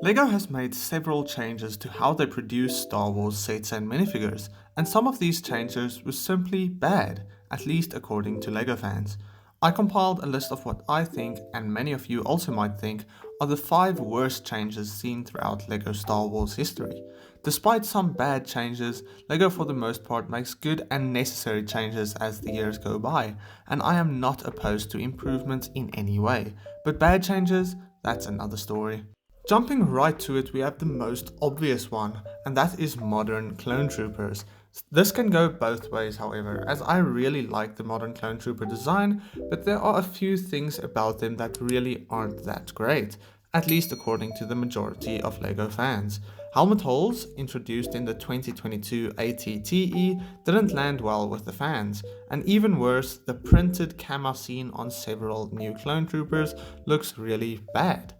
LEGO has made several changes to how they produce Star Wars sets and minifigures, and some of these changes were simply bad, at least according to LEGO fans. I compiled a list of what I think, and many of you also might think, are the 5 worst changes seen throughout LEGO Star Wars history. Despite some bad changes, LEGO for the most part makes good and necessary changes as the years go by, and I am not opposed to improvement in any way. But bad changes? That's another story. Jumping right to it, we have the most obvious one, and that is modern Clone Troopers. This can go both ways, however, as I really like the modern Clone Trooper design, but there are a few things about them that really aren't that great, at least according to the majority of LEGO fans. Helmet holes, introduced in the 2022 ATTE, didn't land well with the fans, and even worse, the printed camo seen on several new Clone Troopers looks really bad.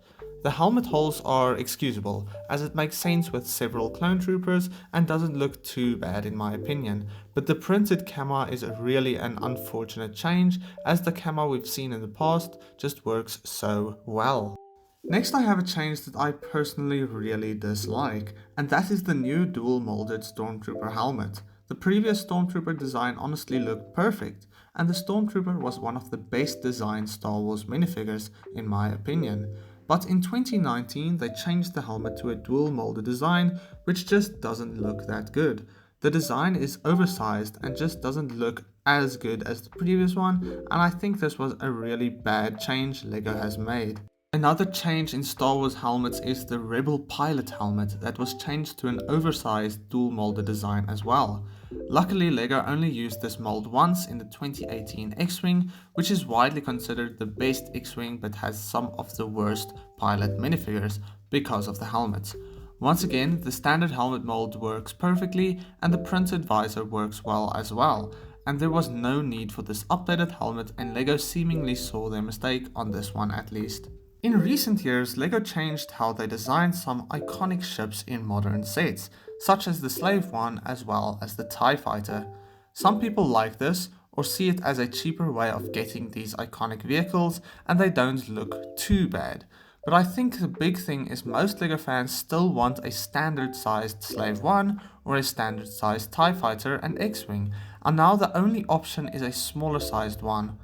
The helmet holes are excusable, as it makes sense with several Clone Troopers and doesn't look too bad in my opinion, but the printed camo is really an unfortunate change, as the camo we've seen in the past just works so well. Next I have a change that I personally really dislike, and that is the new dual molded Stormtrooper helmet. The previous Stormtrooper design honestly looked perfect, and the Stormtrooper was one of the best designed Star Wars minifigures in my opinion. But in 2019 they changed the helmet to a dual molded design, which just doesn't look that good. The design is oversized and just doesn't look as good as the previous one, and I think this was a really bad change LEGO has made. Another change in Star Wars helmets is the Rebel Pilot helmet that was changed to an oversized dual molded design as well. Luckily, LEGO only used this mold once in the 2018 X-Wing, which is widely considered the best X-Wing but has some of the worst pilot minifigures because of the helmets. Once again, the standard helmet mold works perfectly and the printed visor works well as well, and there was no need for this updated helmet, and LEGO seemingly saw their mistake on this one at least. In recent years, LEGO changed how they designed some iconic ships in modern sets, such as the Slave One as well as the TIE Fighter. Some people like this, or see it as a cheaper way of getting these iconic vehicles, and they don't look too bad. But I think the big thing is most LEGO fans still want a standard sized Slave One or a standard sized TIE Fighter and X-Wing, and now the only option is a smaller sized one.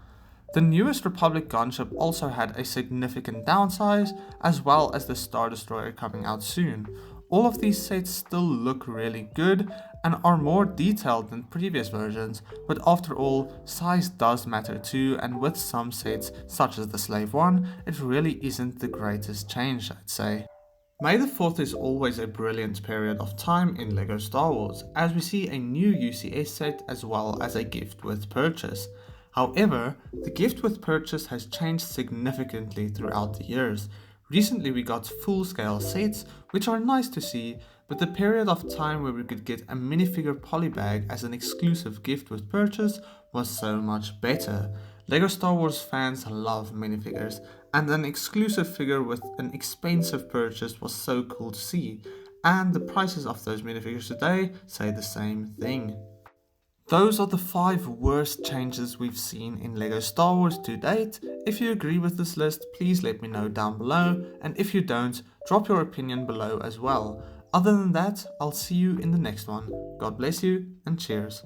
The newest Republic gunship also had a significant downsize, as well as the Star Destroyer coming out soon. All of these sets still look really good and are more detailed than previous versions, but after all, size does matter too, and with some sets, such as the Slave One, it really isn't the greatest change, I'd say. May the 4th is always a brilliant period of time in LEGO Star Wars, as we see a new UCS set as well as a gift with purchase. However, the gift with purchase has changed significantly throughout the years. Recently we got full-scale sets, which are nice to see, but the period of time where we could get a minifigure polybag as an exclusive gift with purchase was so much better. LEGO Star Wars fans love minifigures, and an exclusive figure with an expensive purchase was so cool to see, and the prices of those minifigures today say the same thing. Those are the 5 worst changes we've seen in LEGO Star Wars to date. If you agree with this list, please let me know down below, and if you don't, drop your opinion below as well. Other than that, I'll see you in the next one. God bless you, and cheers.